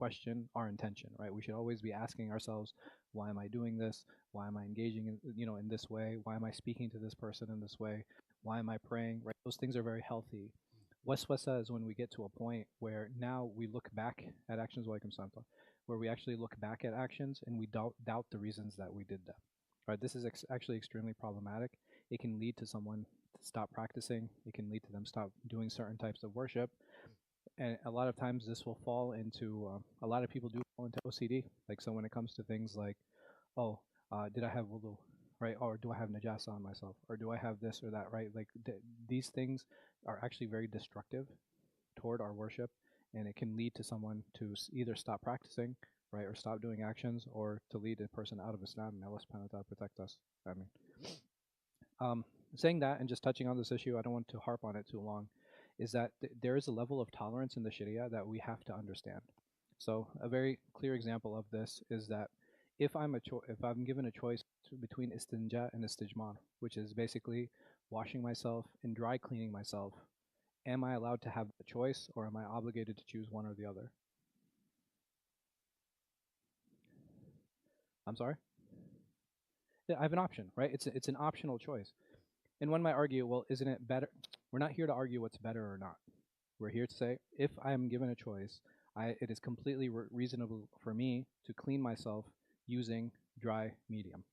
question our intention, right? We should always be asking ourselves, why am I doing this? Why am I engaging in, in this way? Why am I speaking to this person in this way? Why am I praying? Right? Those things are very healthy. Waswasa is when we get to a point where now we look back at actions, where we actually look back at actions and we doubt the reasons that we did them. Right? This is actually extremely problematic. It can lead to someone to stop practicing. It can lead to them stop doing certain types of worship, and a lot of times this will fall into a lot of people do fall into OCD. Like, so when it comes to things like, oh, did I have wudu, right? Or do I have najasa on myself? Or do I have this or that, right? Like these things are actually very destructive toward our worship, and it can lead to someone to either stop practicing, right, or stop doing actions, or to lead a person out of Islam. May Allah subhanahu wa ta'ala protect us. I mean, saying that and just touching on this issue, I don't want to harp on it too long, is that there is a level of tolerance in the Sharia that we have to understand. So a very clear example of this is that if I'm given a choice between istinja and istijmar, which is basically washing myself and dry cleaning myself, am I allowed to have the choice, or am I obligated to choose one or the other? I'm sorry? Yeah, I have an option, right? It's an optional choice. And one might argue, well, isn't it better? We're not here to argue what's better or not. We're here to say, if I am given a choice, it is completely reasonable for me to clean myself using dry medium.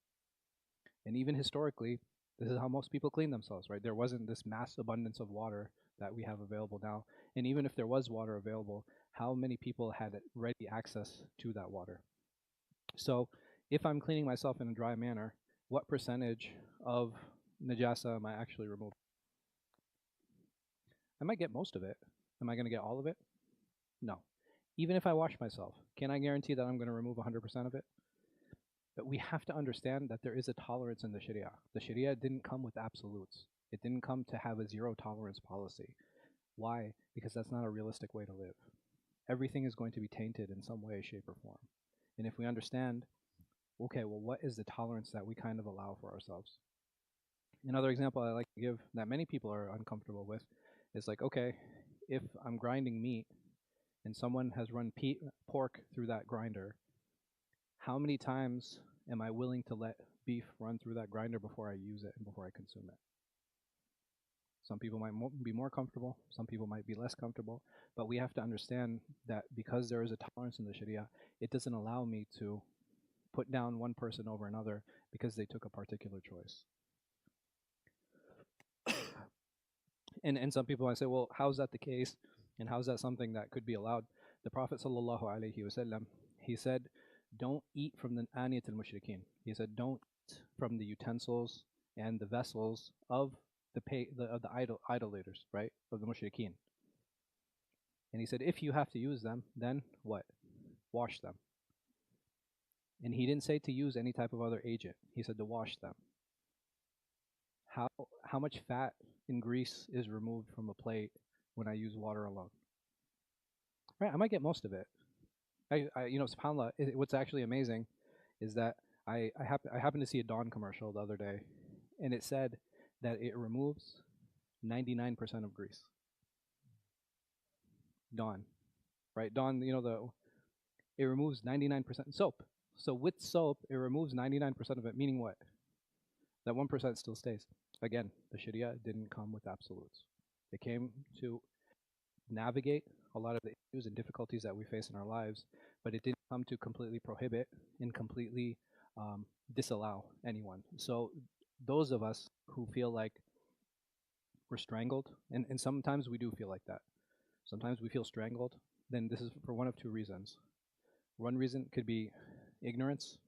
And even historically, this is how most people clean themselves, right? There wasn't this mass abundance of water that we have available now. And even if there was water available, how many people had ready access to that water? So if I'm cleaning myself in a dry manner, what percentage of najasa am I actually removing? I might get most of it. Am I going to get all of it? No. Even if I wash myself, can I guarantee that I'm going to remove 100% of it? But we have to understand that there is a tolerance in the Sharia. The Sharia didn't come with absolutes. It didn't come to have a zero tolerance policy. Why? Because that's not a realistic way to live. Everything is going to be tainted in some way, shape, or form. And if we understand, okay, well, what is the tolerance that we kind of allow for ourselves? Another example I like to give that many people are uncomfortable with is like, okay, if I'm grinding meat and someone has run pork through that grinder, how many times am I willing to let beef run through that grinder before I use it and before I consume it? Some people might be more comfortable, some people might be less comfortable, but we have to understand that because there is a tolerance in the Sharia, it doesn't allow me to put down one person over another because they took a particular choice. And some people might say, well, how's that the case? And how's that something that could be allowed? The Prophet sallallahu alaihi wasallam, he said, don't eat from the aniyat al-mushrikeen. He said, don't eat from the utensils and the vessels of the idolaters, right? Of the mushrikeen. And he said, if you have to use them, then what? Wash them. And he didn't say to use any type of other agent. He said to wash them. How much fat and grease is removed from a plate when I use water alone? Right, I might get most of it. SubhanAllah, what's actually amazing is that I happened to see a Dawn commercial the other day, and it said that it removes 99% of grease. Dawn, right? Dawn, it removes 99% soap. So with soap, it removes 99% of it, meaning what? That 1% still stays. Again, the Sharia didn't come with absolutes. It came to navigate a lot of the issues and difficulties that we face in our lives, but it didn't come to completely prohibit and completely disallow anyone. So those of us who feel like we're strangled, and sometimes we do feel like that. Sometimes we feel strangled, then this is for one of two reasons. One reason could be ignorance,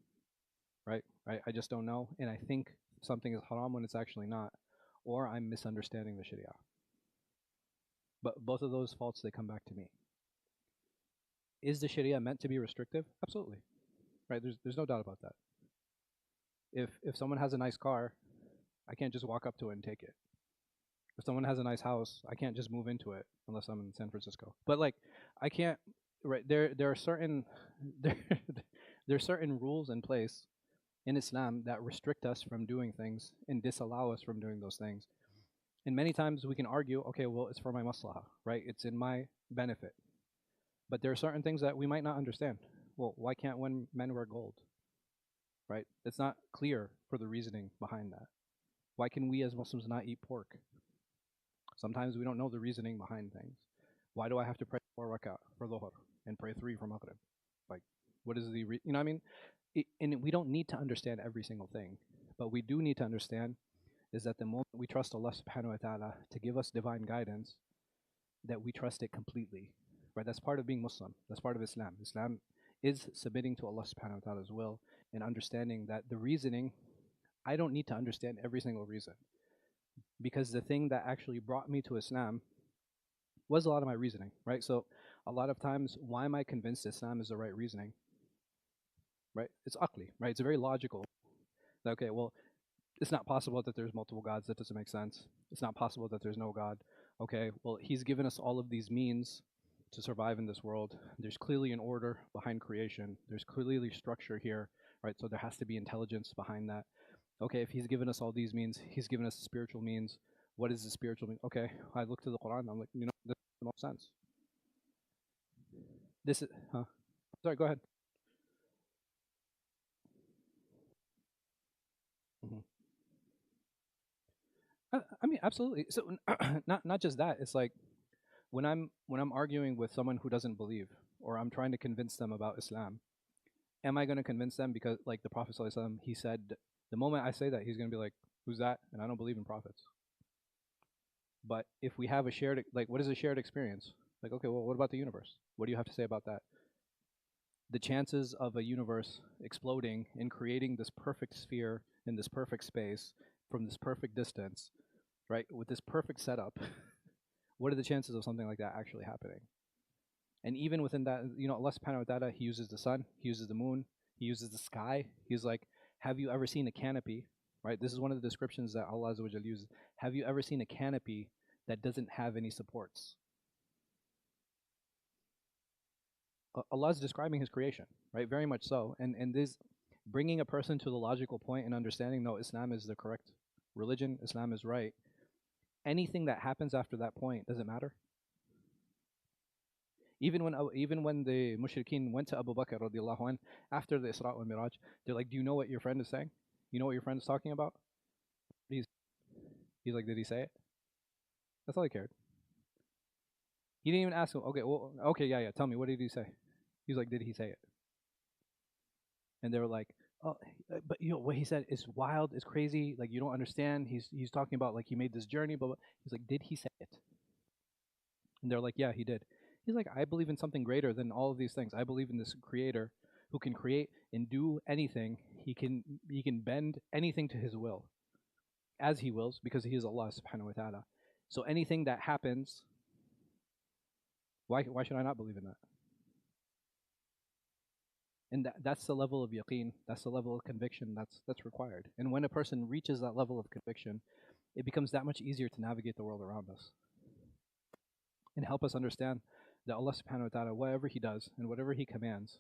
right? I just don't know, and I think something is haram when it's actually not, or I'm misunderstanding the Sharia. But both of those faults, they come back to me. Is the Sharia meant to be restrictive? Absolutely, right? There's no doubt about that. If someone has a nice car, I can't just walk up to it and take it. If someone has a nice house, I can't just move into it unless I'm in San Francisco. But like, I can't. Right there are certain there are certain rules in place in Islam that restrict us from doing things and disallow us from doing those things. And many times we can argue, okay, well, it's for my maslahah, right? It's in my benefit. But there are certain things that we might not understand. Well, why can't when men wear gold? Right? It's not clear for the reasoning behind that. Why can we as Muslims not eat pork? Sometimes we don't know the reasoning behind things. Why do I have to pray 4 rak'ah for Dhuhr and pray 3 for Maghrib? Like, what is the, you know what I mean? And we don't need to understand every single thing. But we do need to understand is that the moment we trust Allah subhanahu wa ta'ala to give us divine guidance, that we trust it completely. Right? That's part of being Muslim. That's part of Islam. Islam is submitting to Allah subhanahu wa ta'ala's will and understanding that the reasoning, I don't need to understand every single reason. Because the thing that actually brought me to Islam was a lot of my reasoning, right? So a lot of times, why am I convinced Islam is the right reasoning? Right? It's aqli, right? It's very logical. Okay, well, it's not possible that there's multiple gods. That doesn't make sense. It's not possible that there's no God. Okay, well, He's given us all of these means to survive in this world. There's clearly an order behind creation. There's clearly structure here, right? So there has to be intelligence behind that. Okay, if He's given us all these means, He's given us spiritual means. What is the spiritual mean? Okay, I look to the Quran. I'm like, this makes the most sense. This is, huh? Sorry, go ahead. hmm I mean, absolutely. So not just that. It's like when I'm arguing with someone who doesn't believe, or I'm trying to convince them about Islam. Am I going to convince them because, like the Prophet ﷺ, he said, the moment I say that, he's going to be like, "Who's that?" And I don't believe in prophets. But if we have a shared, like, what is a shared experience? Like, okay, well, what about the universe? What do you have to say about that? The chances of a universe exploding and creating this perfect sphere in this perfect space from this perfect distance, right, with this perfect setup, what are the chances of something like that actually happening? And even within that, Allah subhanahu wa ta'ala, He uses the sun, He uses the moon, He uses the sky. He's like, have you ever seen a canopy? Right? This is one of the descriptions that Allah Azza wa Jal uses. Have you ever seen a canopy that doesn't have any supports? Allah is describing His creation, right? Very much so. And this bringing a person to the logical point and understanding, no, Islam is the correct religion, Islam is right. Anything that happens after that point doesn't matter. Even when the mushrikeen went to Abu Bakr radiallahu anh, after the Isra wal Miraj, they're like, do you know what your friend is saying? You know what your friend is talking about? He's, he's like, did he say it? That's all he cared. He didn't even ask him, okay, well, okay, yeah, tell me, what did he say? He's like, did he say it? And they were like, oh, but what he said is wild, is crazy, like you don't understand. He's talking about like he made this journey, but he's like, did he say it? And they're like, yeah, he did. He's like, I believe in something greater than all of these things. I believe in this creator who can create and do anything. He can bend anything to his will as he wills because he is Allah subhanahu wa ta'ala. So anything that happens, why should I not believe in that? And that's the level of yaqeen, that's the level of conviction that's required. And when a person reaches that level of conviction, it becomes that much easier to navigate the world around us and help us understand that Allah subhanahu wa ta'ala, whatever He does and whatever He commands,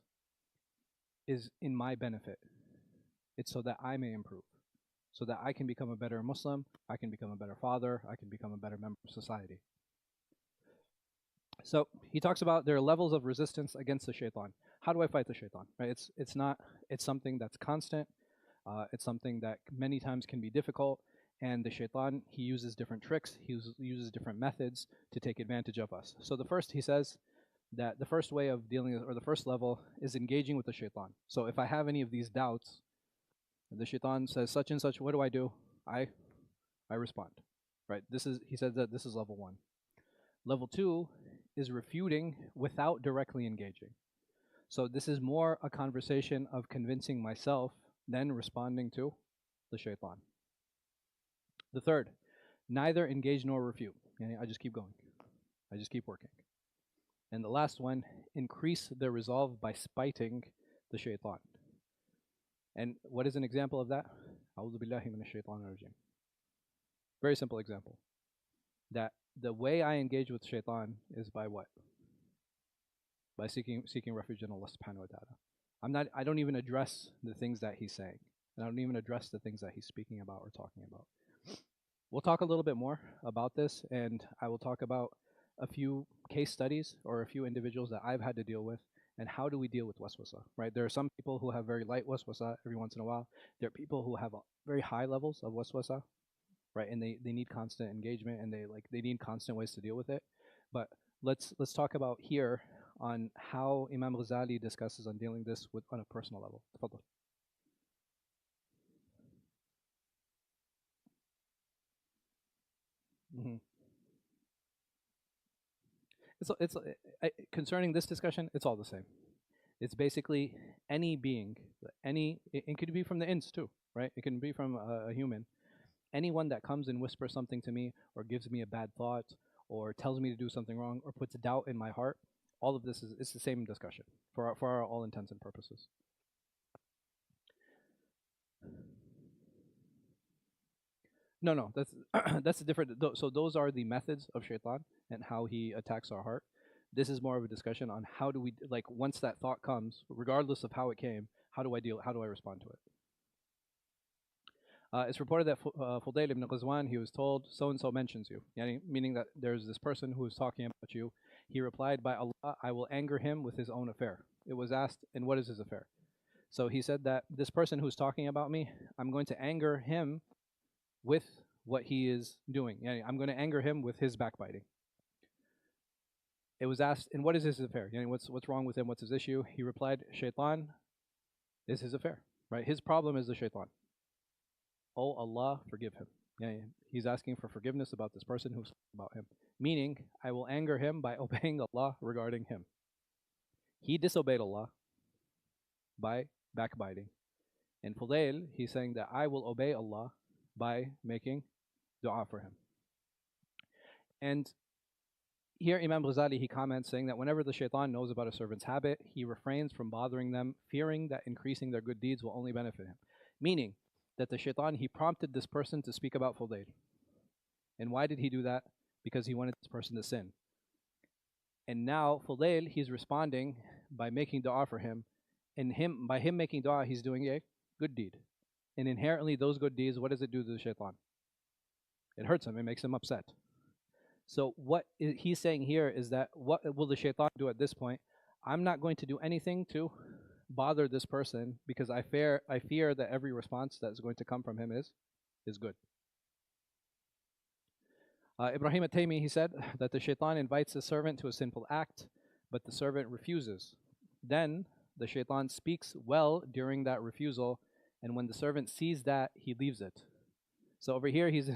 is in my benefit. It's so that I may improve, so that I can become a better Muslim, I can become a better father, I can become a better member of society. So he talks about there are levels of resistance against the shaitan. How do I fight the shaitan? Right? It's something that's constant. It's something that many times can be difficult. And the shaitan, he uses different tricks. He uses different methods to take advantage of us. So the first, he says that the first way of dealing with, or the first level, is engaging with the shaitan. So if I have any of these doubts, the shaitan says such and such, what do? I respond. Right? He says that this is level 1. Level 2 is refuting without directly engaging. So this is more a conversation of convincing myself than responding to the shaitan. The third, neither engage nor refute. I just keep going. I just keep working. And the last one, increase the resolve by spiting the shaitan. And what is an example of that? A'udhu billahi minash shaitanir rajim. Very simple example. That the way I engage with shaitan is by what? By seeking refuge in Allah subhanahu wa ta'ala. I don't even address the things that he's saying. And I don't even address the things that he's speaking about or talking about. We'll talk a little bit more about this, and I will talk about a few case studies or a few individuals that I've had to deal with, and how do we deal with waswasa, right? There are some people who have very light waswasa every once in a while. There are people who have very high levels of waswasa, right? And they need constant engagement, and they need constant ways to deal with it. But let's talk about here on how Imam Ghazali discusses on dealing this with on a personal level. تفضل. Mm-hmm. Concerning this discussion, it's all the same. It's basically any being, it could be from the ins too, right? It can be from a human. Anyone that comes and whispers something to me, or gives me a bad thought, or tells me to do something wrong, or puts doubt in my heart, all of this is it's the same discussion for our all intents and purposes. No, no, that's that's a different. So those are the methods of shaitan and how he attacks our heart. This is more of a discussion on how do we, like, once that thought comes, regardless of how it came, how do I deal? How do I respond to it? It's reported that Fudayl ibn Ghazwan, he was told, so and so mentions you, yani, meaning that there's this person who is talking about you. He replied, by Allah, I will anger him with his own affair. It was asked, and what is his affair? So he said that this person who's talking about me, I'm going to anger him with what he is doing. Yani, I'm going to anger him with his backbiting. It was asked, and what is his affair? Yani, what's wrong with him? What's his issue? He replied, shaitan is his affair, right? His problem is the shaitan. Oh Allah, forgive him. Yeah, he's asking for forgiveness about this person who's about him. Meaning, I will anger him by obeying Allah regarding him. He disobeyed Allah by backbiting. And Fudayl, he's saying that I will obey Allah by making dua for him. And here Imam Ghazali, he comments saying that whenever the shaitan knows about a servant's habit, he refrains from bothering them, fearing that increasing their good deeds will only benefit him. Meaning that the shaitan, he prompted this person to speak about Fudayl. And why did he do that? Because he wanted this person to sin. And now Fudayl, he's responding by making dua for him. And by him making dua, he's doing a good deed. And inherently, those good deeds, what does it do to the shaitan? It hurts him. It makes him upset. So what he's saying here is that what will the shaitan do at this point? I'm not going to do anything to bother this person because I fear that every response that's going to come from him is good. Ibrahim at-Taymi, he said that the shaitan invites the servant to a sinful act, but the servant refuses. Then the shaitan speaks well during that refusal, and when the servant sees that, he leaves it. So over here, he's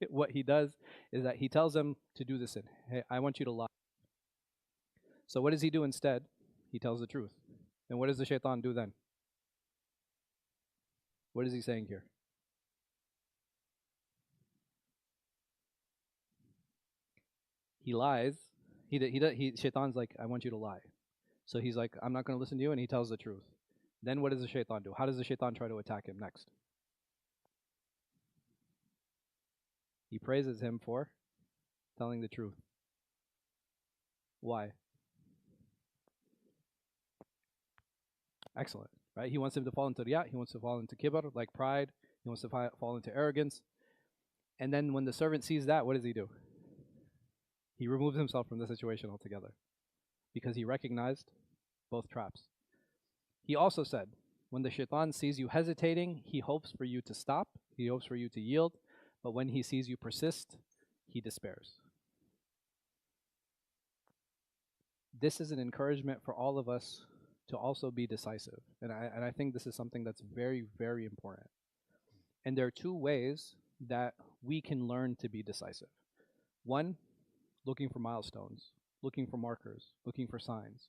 what he does is that he tells him to do this sin. Hey, I want you to lie. So what does he do instead? He tells the truth. And what does the shaitan do then? What is he saying here? He lies. Shaitan's like, I want you to lie. So he's like, I'm not going to listen to you, and he tells the truth. Then what does the shaitan do? How does the shaitan try to attack him next? He praises him for telling the truth. Why? Excellent, right? He wants him to fall into riyah. He wants to fall into kibr, like pride. He wants to fall into arrogance. And then when the servant sees that, what does he do? He removes himself from the situation altogether because he recognized both traps. He also said, when the shaitan sees you hesitating, he hopes for you to stop. He hopes for you to yield. But when he sees you persist, he despairs. This is an encouragement for all of us to also be decisive. And I think this is something that's very, very important. And there are two ways that we can learn to be decisive. One, looking for milestones, looking for markers, looking for signs.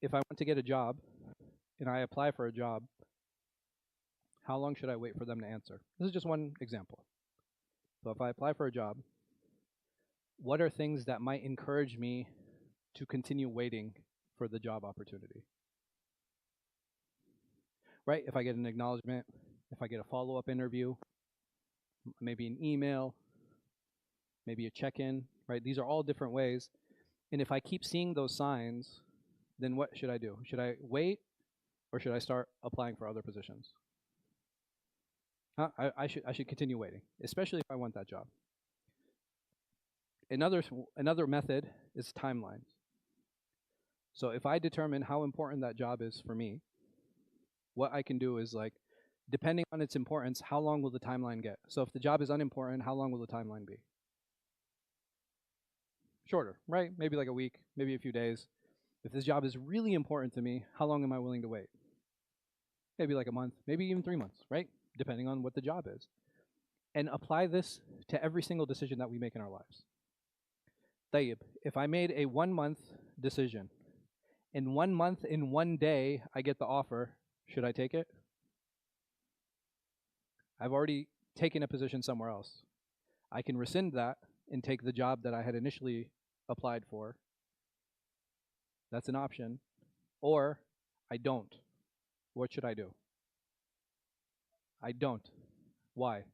If I want to get a job and I apply for a job, how long should I wait for them to answer? This is just one example. So if I apply for a job, what are things that might encourage me to continue waiting for the job opportunity? Right? If I get an acknowledgement, if I get a follow-up interview, maybe an email, maybe a check-in, right? These are all different ways. And if I keep seeing those signs, then what should I do? Should I wait, or should I start applying for other positions? I should continue waiting, especially if I want that job. Another method is timelines. So if I determine how important that job is for me, what I can do is like, depending on its importance, how long will the timeline get? So if the job is unimportant, how long will the timeline be? Shorter, right? Maybe like a week, maybe a few days. If this job is really important to me, how long am I willing to wait? Maybe like a month, maybe even 3 months, right? Depending on what the job is. And apply this to every single decision that we make in our lives. Tayyib, if I made a 1 month decision, in 1 month, in 1 day, I get the offer, should I take it? I've already taken a position somewhere else. I can rescind that and take the job that I had initially applied for. That's an option. Or I don't. What should I do? I don't. Why?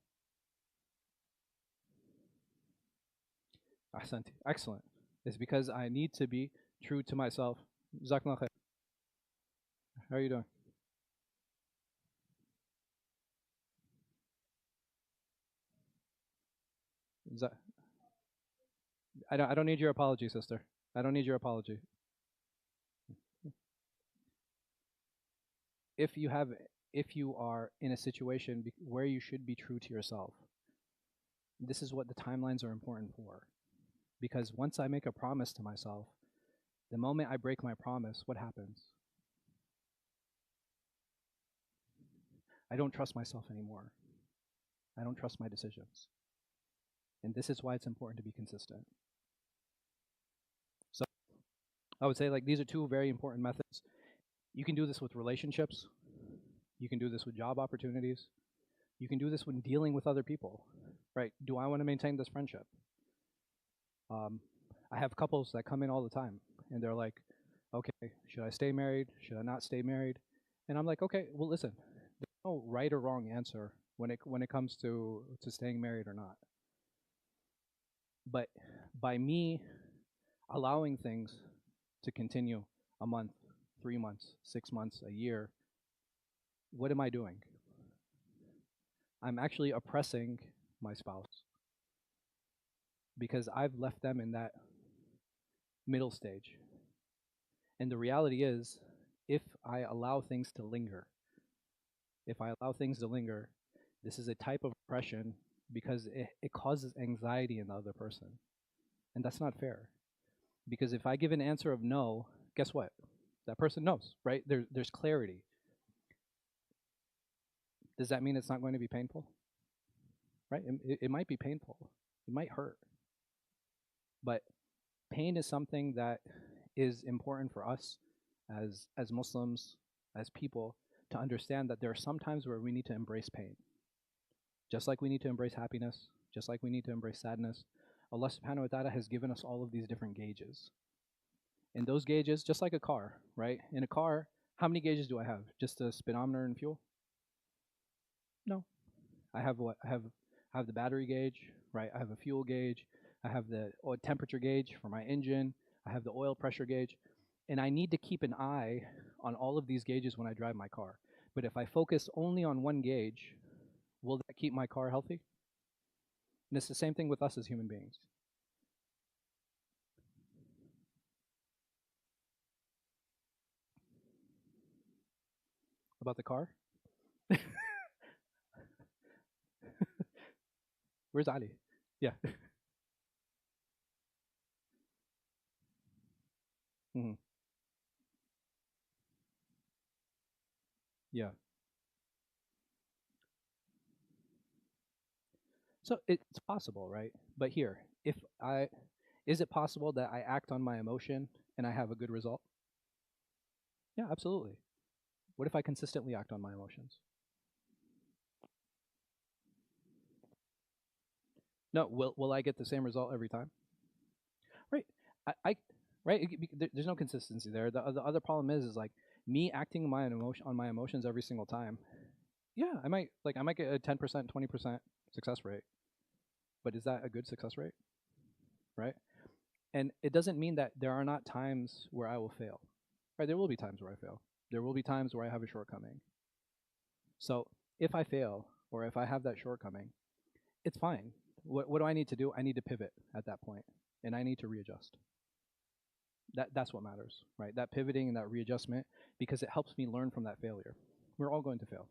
Ahsanti. Excellent. It's because I need to be true to myself. Jazakallah khair. How are you doing? I don't need your apology, sister. I don't need your apology. If you have if you are in a situation where you should be true to yourself, this is what the timelines are important for. Because once I make a promise to myself, the moment I break my promise, what happens? I don't trust myself anymore. I don't trust my decisions. And this is why it's important to be consistent. So I would say like these are two very important methods. You can do this with relationships. You can do this with job opportunities. You can do this when dealing with other people, right? Do I want to maintain this friendship? I have couples that come in all the time and they're like, okay, should I stay married? Should I not stay married? And I'm like, okay, well, listen, there's no right or wrong answer when it comes to staying married or not. But by me allowing things to continue a month, 3 months, 6 months, a year, what am I doing? I'm actually oppressing my spouse because I've left them in that middle stage. And the reality is, if I allow things to linger, this is a type of oppression because it causes anxiety in the other person. And that's not fair. Because if I give an answer of no, guess what? That person knows, right? There's clarity. Does that mean it's not going to be painful? Right? It might be painful. It might hurt. But pain is something that is important for us as Muslims, as people, to understand that there are some times where we need to embrace pain. Just like we need to embrace happiness, just like we need to embrace sadness, Allah subhanahu wa ta'ala has given us all of these different gauges. And those gauges, just like a car, right? In a car, how many gauges do I have? Just a speedometer and fuel? No. I have what? I have the battery gauge, right? I have a fuel gauge. I have the temperature gauge for my engine. I have the oil pressure gauge. And I need to keep an eye on all of these gauges when I drive my car. But if I focus only on one gauge, will that keep my car healthy? And it's the same thing with us as human beings. About the car? Where's Ali? Yeah. hmm Yeah. So it's possible, right? But here, if I, is it possible that I act on my emotion and I have a good result? Yeah, absolutely. What if I consistently act on my emotions? No, will I get the same result every time? Right. I right. There's no consistency there. The other problem is like me acting on my emotions every single time. Yeah, I might get a 10%, 20% success rate, but is that a good success rate? Right. And it doesn't mean that there are not times where I will fail. Right. There will be times where I fail. There will be times where I have a shortcoming. So if I fail or if I have that shortcoming, it's fine. What do I need to do? I need to pivot at that point. and I need to readjust. That's what matters, right? That pivoting and that readjustment, because it helps me learn from that failure. We're all going to fail.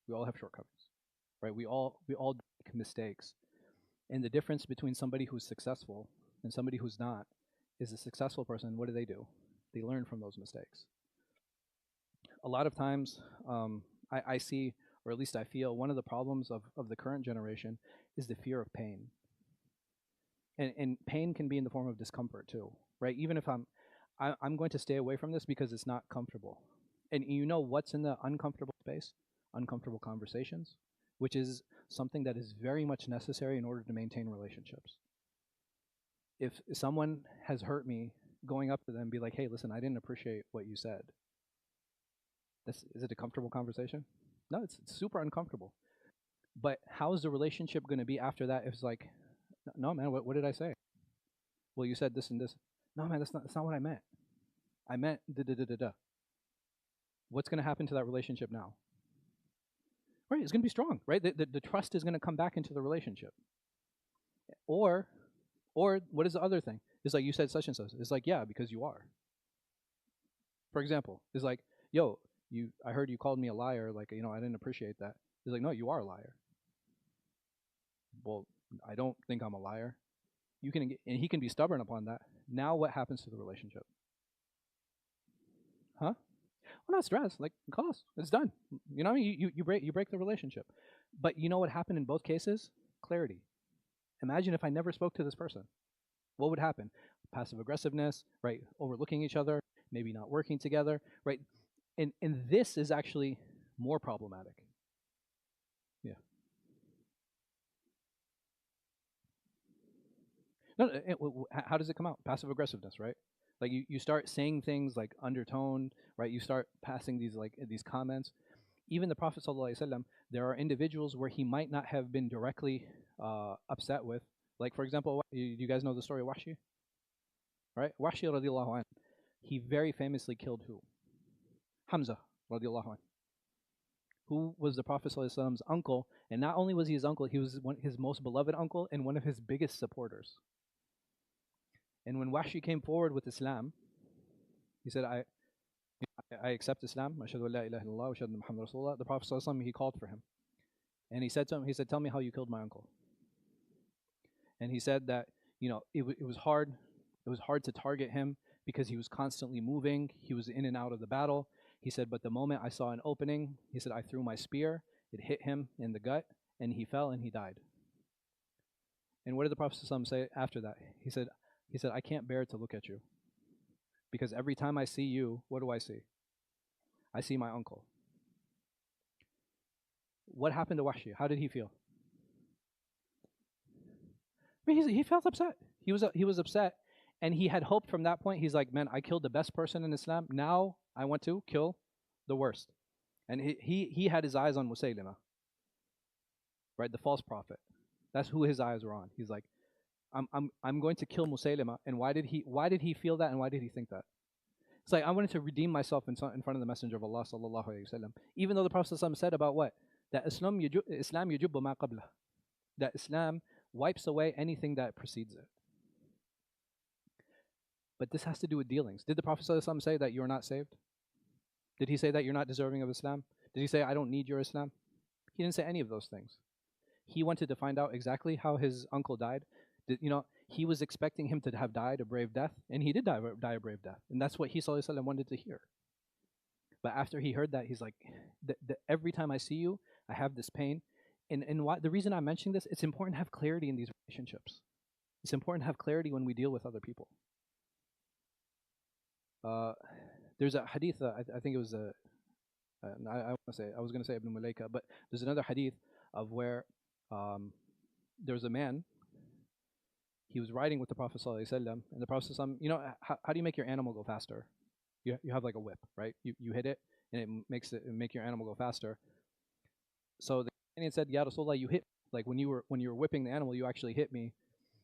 We all have shortcomings, right? We all make mistakes. And the difference between somebody who's successful and somebody who's not is a successful person, what do? They learn from those mistakes. A lot of times, I see, or at least I feel, one of the problems of the current generation is the fear of pain. And pain can be in the form of discomfort too, right? Even if I'm going to stay away from this because it's not comfortable. And you know what's in the uncomfortable space? Uncomfortable conversations, which is something that is very much necessary in order to maintain relationships. If someone has hurt me, going up to them and be like, hey, listen, I didn't appreciate what you said. Is it a comfortable conversation? No, it's super uncomfortable. But how is the relationship going to be after that if it's like, no, man, what did I say? Well, you said this and this. No, man, that's not what I meant. I meant da da da da da. What's going to happen to that relationship now? Right, it's going to be strong, right? The trust is going to come back into the relationship. Or what is the other thing? It's like, you said such and such. It's like, yeah, because you are. For example, it's like, yo, I heard you called me a liar. Like, I didn't appreciate that. It's like, no, you are a liar. Well, I don't think I'm a liar. And he can be stubborn upon that. Now what happens to the relationship? Huh? Well, not stress. Like, cost. It's done. You know what I mean? You break the relationship. But you know what happened in both cases? Clarity. Imagine if I never spoke to this person. What would happen? Passive aggressiveness, right? Overlooking each other, maybe not working together, right? And this is actually more problematic. Yeah. No, how does it come out? Passive aggressiveness, right? Like you start saying things like undertone, right? You start passing these comments. Even the Prophet ﷺ, there are individuals where he might not have been directly upset with. Like, for example, you guys know the story of Wahshi, right? Wahshi radiallahu anh, he very famously killed who? Hamza radiallahu anh, who was the Prophet ﷺ's uncle. And not only was he his uncle, he was his most beloved uncle and one of his biggest supporters. And when Wahshi came forward with Islam, he said, I accept Islam. Ashhadu an la ilaha illallah wa ashhadu anna Muhammadan Rasulullah. The Prophet ﷺ, he called for him. And he said to him, tell me how you killed my uncle. And he said that, it was hard. It was hard to target him because he was constantly moving. He was in and out of the battle. He said, but the moment I saw an opening, he said, I threw my spear. It hit him in the gut, and he fell and he died. And what did the Prophet ﷺ say after that? He said, I can't bear to look at you. Because every time I see you, what do I see? I see my uncle. What happened to Wahshi? How did he feel? I mean, he felt upset. He was upset, and he had hoped from that point. He's like, man, I killed the best person in Islam. Now I want to kill the worst. And he had his eyes on Musaylima, right, the false prophet. That's who his eyes were on. He's like, I'm going to kill Musaylima. And why did he feel that, and why did he think that? It's like, I wanted to redeem myself in front of the Messenger of Allah sallallahu alaihi wasallam. Even though the Prophet said about what? That Islam yujubbu ma qabla. That Islam wipes away anything that precedes it. But this has to do with dealings. Did the Prophet ﷺ say that you're not saved? Did he say that you're not deserving of Islam? Did he say, I don't need your Islam? He didn't say any of those things. He wanted to find out exactly how his uncle died. He was expecting him to have died a brave death, and he did die a brave death. And that's what he ﷺ wanted to hear. But after he heard that, he's like, every time I see you, I have this pain. And why, the reason I'm mentioning this, it's important to have clarity in these relationships. It's important to have clarity when we deal with other people. There's a hadith, I think it was I was going to say Ibn Mulaika, but there's another hadith of where there's a man. He was riding with the Prophet ﷺ, and the Prophet ﷺ, how do you make your animal go faster? You have like a whip, right? You hit it, and it make your animal go faster. So the companion said, Ya Rasulullah, you hit, like when you were whipping the animal, you actually hit me.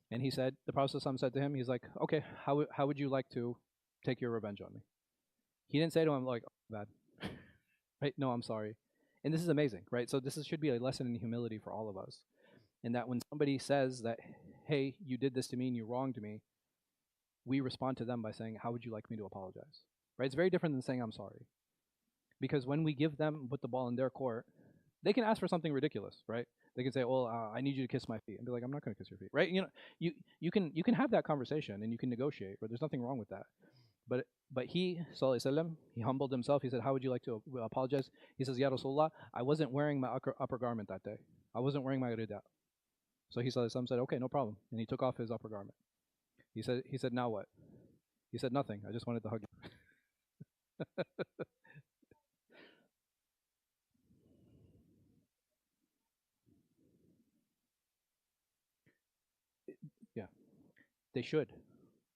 And he said, the Prophet ﷺ said to him, he's like, okay, how would you like to take your revenge on me? He didn't say to him like, oh, bad, right? No, I'm sorry. And this is amazing, right? So this should be a lesson in humility for all of us. And that when somebody says that, hey, you did this to me and you wronged me, we respond to them by saying, how would you like me to apologize? Right? It's very different than saying I'm sorry. Because when we give them, put the ball in their court, they can ask for something ridiculous, right? They can say, "Well, I need you to kiss my feet," and be like, "I'm not going to kiss your feet," right? You can have that conversation and you can negotiate, right? There's nothing wrong with that. But he, sallallahu alaihi wasallam, he humbled himself. He said, "How would you like to apologize?" He says, "Ya Rasulullah, I wasn't wearing my upper garment that day. I wasn't wearing my rida." So he sallallahu alaihi wasallam said, "Okay, no problem," and he took off his upper garment. He said, "Now what?" He said, "Nothing. I just wanted to hug you." Yeah, they should,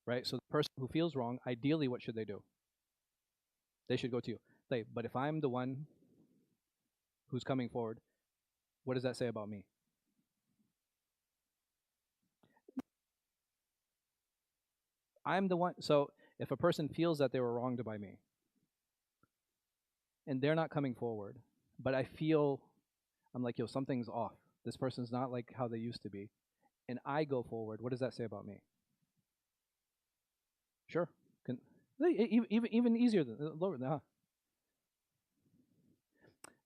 right? So the person who feels wrong, ideally, what should they do? They should go to you. But if I'm the one who's coming forward, what does that say about me? I'm the one. So if a person feels that they were wronged by me and they're not coming forward, but I feel I'm like, yo, something's off. This person's not like how they used to be, and I go forward. What does that say about me? Sure, can even easier than lower than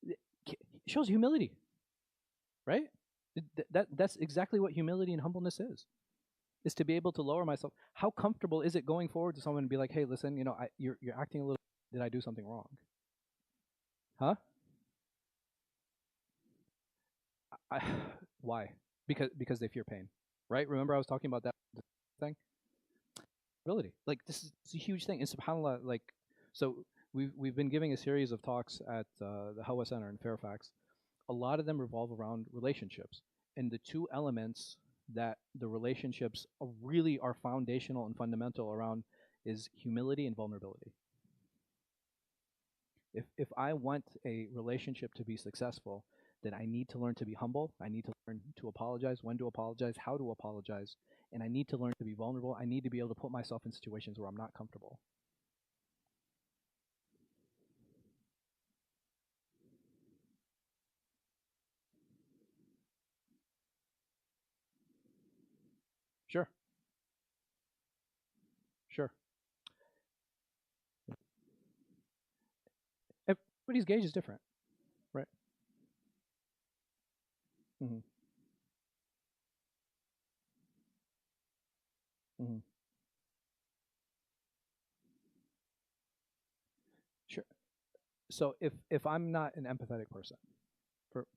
it shows humility, right? That's exactly what humility and humbleness is to be able to lower myself. How comfortable is it going forward to someone and be like, hey, listen, you're acting a little. Did I do something wrong? Huh? I, why? Because they fear pain, right? Remember I was talking about that thing. Ability, like this is a huge thing. And subhanallah, like, so we've been giving a series of talks at the Hawa Center in Fairfax. A lot of them revolve around relationships, and the two elements that the relationships really are foundational and fundamental around is humility and vulnerability. If I want a relationship to be successful, then I need to learn to be humble. I need to learn to apologize, when to apologize, how to apologize, and I need to learn to be vulnerable. I need to be able to put myself in situations where I'm not comfortable. Sure, sure. Everybody's gauge is different, right? Hmm. Hmm. Sure. So if I'm not an empathetic person,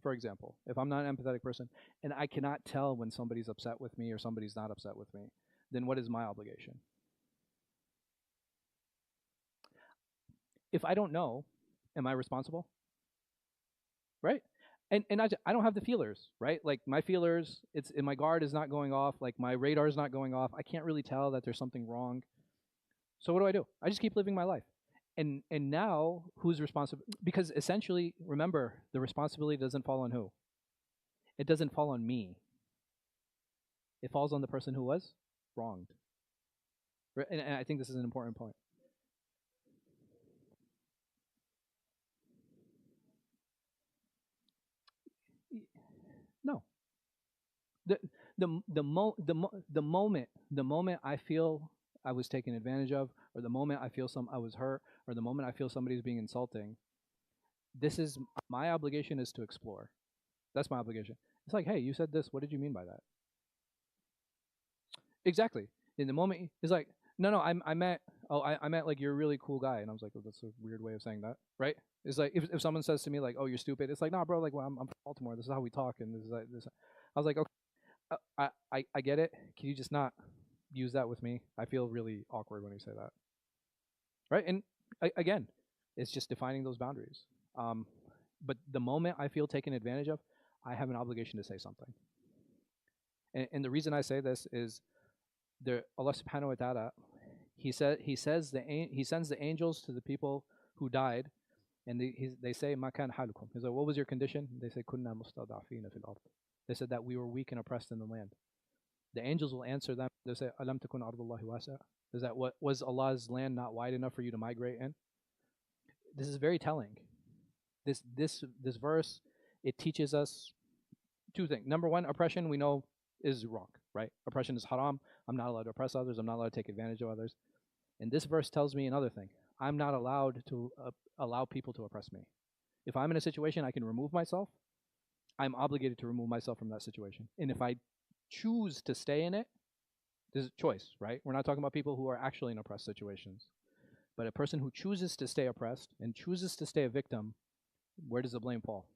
for example, if I'm not an empathetic person and I cannot tell when somebody's upset with me or somebody's not upset with me, then what is my obligation? If I don't know, am I responsible? Right? And I don't have the feelers, right? Like my feelers, it's and my guard is not going off, like my radar is not going off. I can't really tell that there's something wrong. So what do? I just keep living my life. And now who's responsible? Because essentially, remember, the responsibility doesn't fall on who? It doesn't fall on me. It falls on the person who was wronged. And I think this is an important point. No, the the moment I feel I was taken advantage of, or the moment I feel I was hurt, or the moment I feel somebody's being insulting, this is my obligation is to explore. That's my obligation. It's like, hey, you said this. What did you mean by that? Exactly. In the moment, it's like, no, no, I meant, oh, I meant like you're a really cool guy, and I was like, oh, that's a weird way of saying that, right? It's like if someone says to me like, oh, you're stupid, it's like, nah, bro, like, well, I'm from Baltimore. This is how we talk, and this is like this. I was like, okay, I get it. Can you just not use that with me? I feel really awkward when you say that, right? And again, it's just defining those boundaries. Um, but the moment I feel taken advantage of, I have an obligation to say something. And the reason I say this is Allah Subhanahu wa Taala, he sends the angels to the people who died, and they say makan halukum. He's like, what was your condition? They say kunna mustadafina fil ard. They said that we were weak and oppressed in the land. The angels will answer them. They say alam takun ardullahi wasa. Is that what was Allah's land not wide enough for you to migrate in? This is very telling. This verse, it teaches us two things. Number one, oppression we know is wrong, right? Oppression is haram. I'm not allowed to oppress others. I'm not allowed to take advantage of others. And this verse tells me another thing. I'm not allowed to allow people to oppress me. If I'm in a situation I can remove myself, I'm obligated to remove myself from that situation. And if I choose to stay in it, this is choice, right? We're not talking about people who are actually in oppressed situations. But a person who chooses to stay oppressed and chooses to stay a victim, where does the blame fall?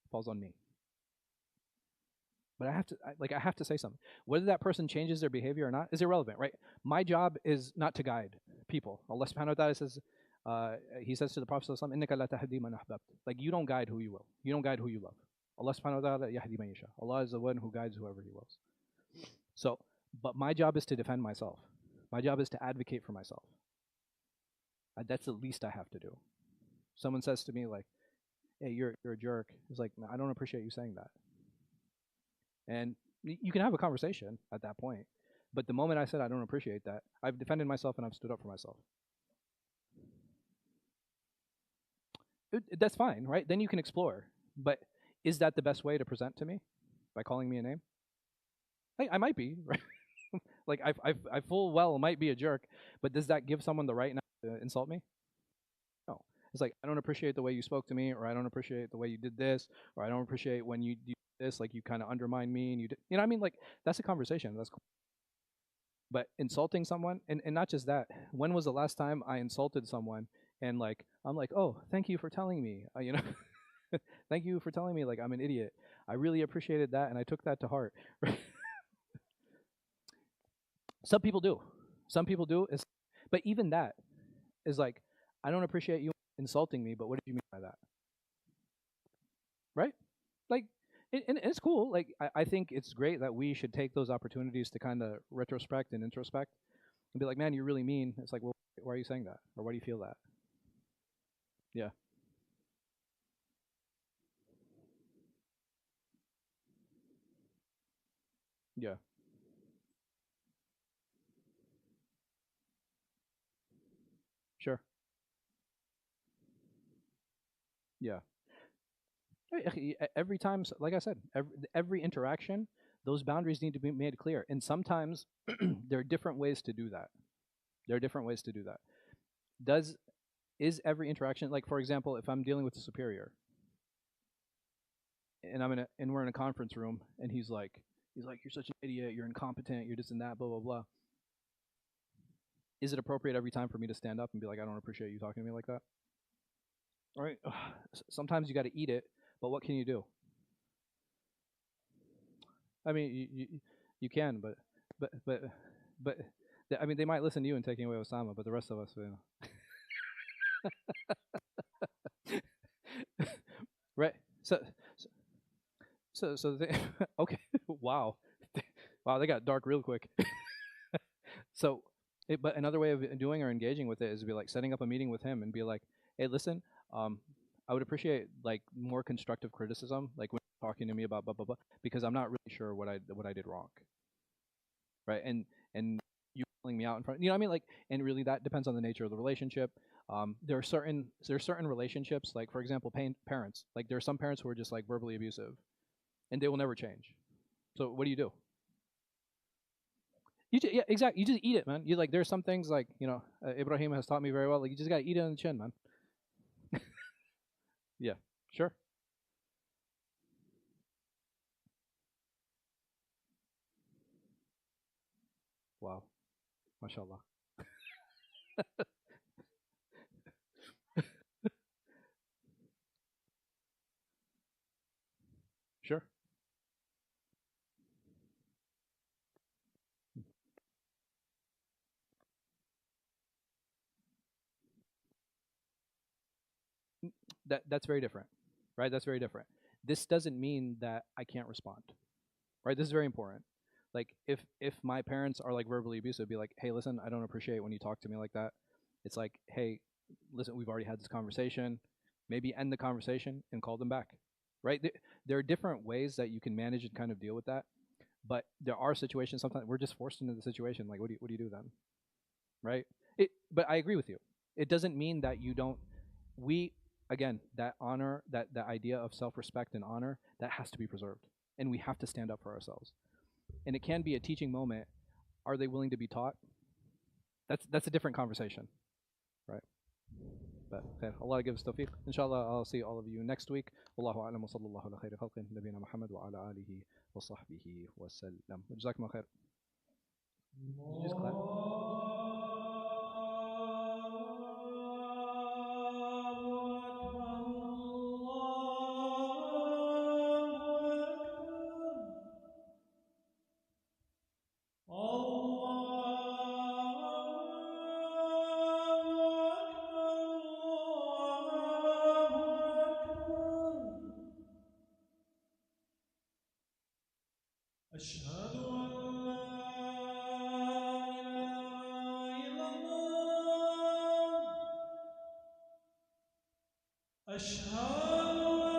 It falls on me. But I have to say something. Whether that person changes their behavior or not is irrelevant, right? My job is not to guide people. Allah subhanahu wa ta'ala says, He says to the Prophet sallallahu alaihi wasallam, "Innaka la tahdi man ahbabt." Like, you don't guide who you will. You don't guide who you love. Allah subhanahu wa ta'ala yahdi man yasha. Allah is the one who guides whoever He wills. So, but my job is to defend myself. My job is to advocate for myself. That's the least I have to do. Someone says to me like, "Hey, you're a jerk." It's like, I don't appreciate you saying that. And you can have a conversation at that point. But the moment I said I don't appreciate that, I've defended myself and I've stood up for myself. That's fine, right? Then you can explore. But is that the best way to present to me? By calling me a name? I might be, right? Like, I full well might be a jerk, but does that give someone the right now to insult me? No. It's like, I don't appreciate the way you spoke to me, or I don't appreciate the way you did this, or I don't appreciate when you do this, like you kind of undermine me and you know what I mean? Like, that's a conversation. That's cool. But insulting someone, and not just that, when was the last time I insulted someone and like, I'm like, oh, thank you for telling me, you know, thank you for telling me like I'm an idiot. I really appreciated that and I took that to heart. Some people do. Some people do. But even that is like, I don't appreciate you insulting me, but what did you mean by that? Right? Like, and it's cool. Like, I think it's great that we should take those opportunities to kind of retrospect and introspect and be like, man, you're really mean. It's like, well, why are you saying that? Or why do you feel that? Yeah. Yeah. Sure. Yeah. Every time, like I said, every interaction, those boundaries need to be made clear. And sometimes there are different ways to do that. There are different ways to do that. Does is every interaction, like for example, if I'm dealing with a superior and and we're in a conference room and he's like you're such an idiot, you're incompetent, you're this and that, blah blah blah. Is it appropriate every time for me to stand up and be like, I don't appreciate you talking to me like that? All right. Sometimes you got to eat it, but what can you do? I mean, you can, but but but I mean, they might listen to you and taking away Osama, but the rest of us, you know. Right? So they, okay, wow, wow, they got dark real quick. So, but another way of doing or engaging with it is to be like setting up a meeting with him and be like, hey, listen, um, I would appreciate like more constructive criticism, like when you're talking to me about blah blah blah, because I'm not really sure what I did wrong, right? And you calling me out in front, you know what I mean? Like, and really that depends on the nature of the relationship. There are certain relationships, like for example, parents. Like there are some parents who are just like verbally abusive, and they will never change. So what do? Yeah, exactly. You just eat it, man. You like there's some things like Ibrahim has taught me very well. Like you just gotta eat it on the chin, man. Yeah, sure. Wow, mashallah. Sure. That's very different, right? That's very different. This doesn't mean that I can't respond, right? This is very important. Like if my parents are like verbally abusive, be like, hey, listen, I don't appreciate when you talk to me like that. It's like, hey, listen, we've already had this conversation. Maybe end the conversation and call them back, right? There are different ways that you can manage and kind of deal with that. But there are situations sometimes we're just forced into the situation. Like, what do you do then, right? But I agree with you. It doesn't mean that you don't. We again that honor that idea of self respect and honor that has to be preserved, and we have to stand up for ourselves. and it can be a teaching moment. Are they willing to be taught? That's a different conversation, right? But khair, Allah gives tawfiq. Inshallah, I'll see all of you next week. Wallahu a'lam wa sallallahu ala khayri khalqin nabiyina Muhammad wa ala alihi wa sahbihi wa sallam. Jazakum khair. Did you just clap? أشهد أن لا إله إلا الله أشهد